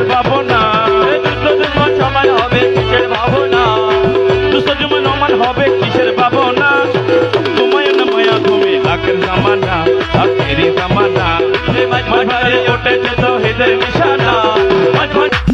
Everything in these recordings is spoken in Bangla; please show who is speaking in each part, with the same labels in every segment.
Speaker 1: কিসের ভাবনা দুষ্ট দুশ্মন সমান হবে কিসের ভাবনা দুষ্ট দুশ্মন সমান হবে কিসের ভাবনা তোমায় না মায়া তুমি আখের জামানা আখেরি জামানা মাঝ ভান্ডারে উঠেছে তৌহিদের নিশানা মাঝ ভান্ডারে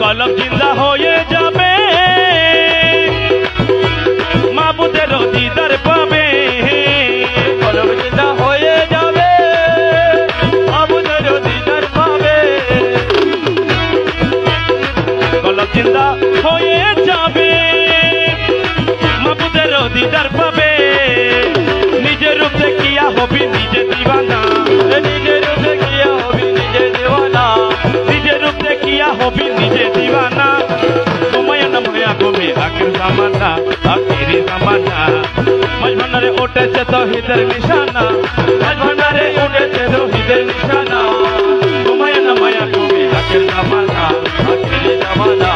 Speaker 1: কলব জিন্দা হয়ে যাবে মাবুদের দিদার পাবে কলব জিন্দা হয়ে যাবে মাবুদের দিদার পাবে কলব জিন্দা হয়ে যাবে মাবুদের দিদার পাবে নিজের রূপ দেখিয়া হবি নিজে দিবানা নিজের রূপ দেখিয়া হবি নিজে দিবানা নিজের রূপ দেখিয়া হবি নিজে দিবানা তোমায় না মায়া তুমি আখের জামানা আখেরি জামানা মাঝ ভান্ডারে উঠেছে তৌহিদের নিশানা মাঝ ভান্ডারে উঠেছে তৌহিদের নিশানা তোমায় না মায়া তুমি আখের জামানা আখেরি জামানা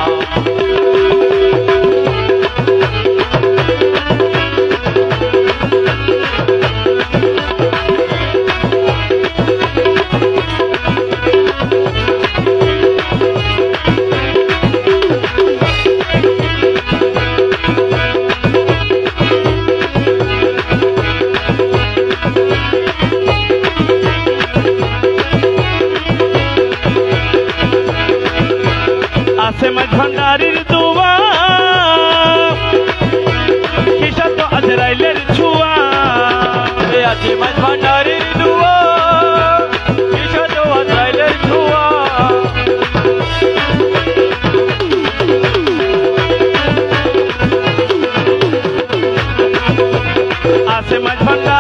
Speaker 1: আছে মাঝ ভান্ডারির দুয়া কিসা তো আজরাইলের ছুয়া আছে মাঝ ভান্ডারির দুয়া কিসা তো আজরাইলের ছুয়া আছে মাঝ ভান্ডার